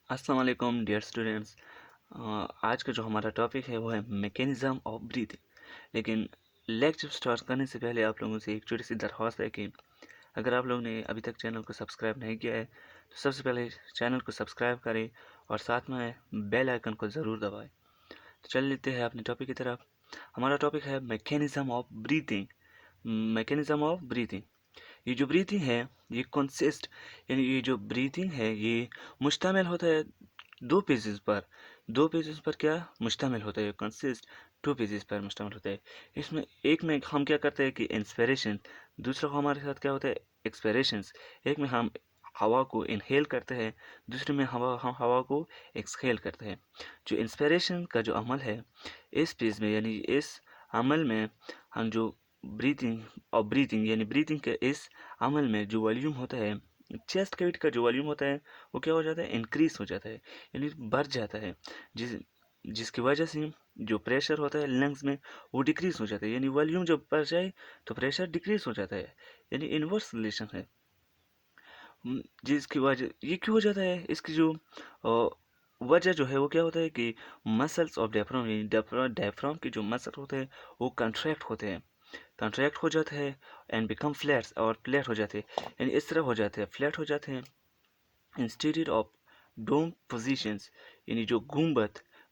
अस्सलाम वालेकुम dear students. आज का जो हमारा टॉपिक है वो है मैकेनिज़्म ऑफ ब्रीथिंग। लेकिन लेक्चर स्टार्ट करने से पहले आप लोगों से एक छोटी सी दरख्वास्त है कि अगर आप लोगों ने अभी तक चैनल को सब्सक्राइब नहीं किया है तो सबसे पहले चैनल को सब्सक्राइब करें और साथ में बेल आइकन को ज़रूर दबाएं। तो चल लेते हैं अपने टॉपिक की तरफ। हमारा टॉपिक है mechanism of breathing. Mechanism of breathing, ये जो ब्रीथिंग है ये कंसिस्ट, यानी ये जो ब्रीथिंग है ये मुश्तमिल होता है दो पेजेस पर क्या मुश्तमिल होता है, कंसिस्ट टू पेजेस पर मुश्तमिल होता है। इसमें एक में हम क्या करते हैं कि इंस्पिरेशन, दूसरा को हमारे साथ क्या होता है एक्सपिरेशंस। एक में हम हवा को इनहेल करते हैं, दूसरे में हम हवा को एक्सहेल करते हैं। जो इंस्पिरेशन का जो अमल है इस पेज में, यानी इस अमल में हम जो ब्रीथिंग यानी ब्रीथिंग के इस अमल में जो वॉल्यूम होता है, चेस्ट कैविटी का जो वॉल्यूम होता है वो क्या हो जाता है, इंक्रीज हो जाता है, यानी बढ़ जाता है। जिस जिसकी वजह से जो प्रेशर होता है लंग्स में वो डिक्रीज हो जाता है, यानी वॉल्यूम जब बढ़ जाए तो प्रेशर डिक्रीज हो जाता है, यानी इनवर्स रिलेशन है। जिसकी वजह ये क्यों हो जाता है, इसकी जो वजह जो है वो क्या होता है कि मसल्स ऑफ डायफ्राम, यानी डायफ्राम के जो मसल होते हैं वो कंट्रैक्ट हो जाते हैं एंड बिकम फ्लैट्स, और फ्लैट हो जाते हैं, यानी इस तरह हो जाते हैं, फ्लैट हो जाते हैं इंस्टेड ऑफ डोम पोजीशंस, यानी जो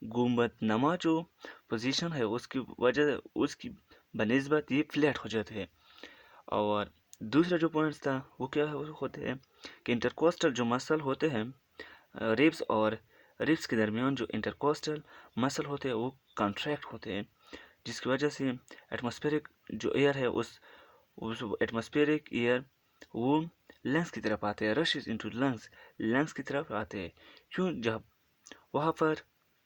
गुम्बद नमा जो पोजीशन है उसकी वजह उसकी बनिस्बत ये फ्लैट हो जाते हैं। और दूसरा जो पॉइंट्स था वो क्या होते हैं कि इंटरकोस्टल जो मसल होते हैं रिब्स और रिब्स के दरमियान जो इंटरकोस्टल मसल होते हैं वो कंट्रैक्ट होते हैं, जिसकी वजह से एटमॉस्फेरिक जो एयर है उस एटमॉस्फेरिक एयर वो लंग्स की तरफ आते हैं, रशेस इनटू लंग्स की तरफ आते हैं। क्यों, जब वहाँ पर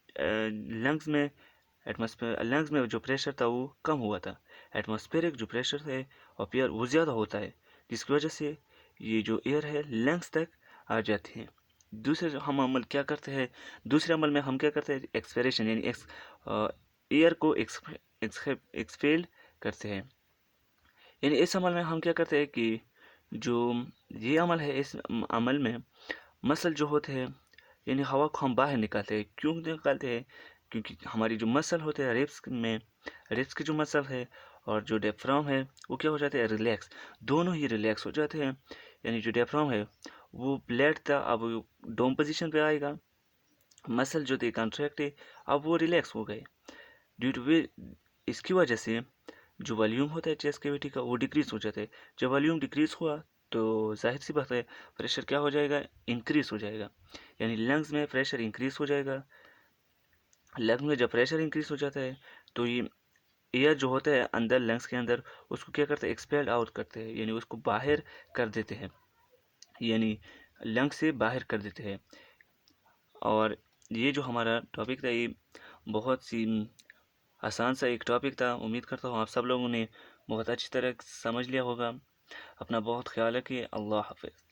लंग्स में जो प्रेशर था वो कम हुआ था, एटमॉस्फेरिक जो प्रेशर है और एयर वो ज़्यादा होता है, जिसकी वजह से ये जो एयर है लंग्स तक आ जाती है। दूसरे अमल में हम क्या करते हैं एक्सपेरेशन, यानी एयर को एक्सपेल करते हैं। यानी इस अमल में हम क्या करते हैं कि जो ये अमल है इस अमल में मसल जो होते हैं, यानी हवा को हम बाहर निकालते हैं। क्यों निकालते हैं, क्योंकि हमारी जो मसल होते हैं रिब्स की जो मसल है और जो डायफ्राम है वो क्या हो जाते हैं रिलैक्स, दोनों ही रिलैक्स हो जाते हैं। यानी जो डायफ्राम है वो फ्लैट था, अब वो डोम पोजीशन पे आएगा, मसल जो थे कॉन्ट्रैक्ट है अब वो रिलैक्स हो गए। ड्यू टू इसकी वजह से जो वॉल्यूम होता है चेस्ट कैविटी का वो डिक्रीज हो जाता है। जब वॉल्यूम डिक्रीज हुआ तो जाहिर सी बात है प्रेशर क्या हो जाएगा, इंक्रीज हो जाएगा, यानी लंग्स में प्रेशर इंक्रीज हो जाएगा। लंग्स में जब प्रेशर इंक्रीज हो जाता है तो ये एयर जो होता है अंदर लंग्स के अंदर उसको क्या करते हैं एक्सपेल आउट करते हैं, यानी उसको बाहर कर देते हैं, यानी लंग्स से बाहर कर देते हैं। और ये जो हमारा टॉपिक था ये बहुत सी आसान सा एक टॉपिक था। उम्मीद करता हूँ आप सब लोगों ने बहुत अच्छी तरह समझ लिया होगा। अपना बहुत ख्याल रखिए। अल्लाह हाफिज़।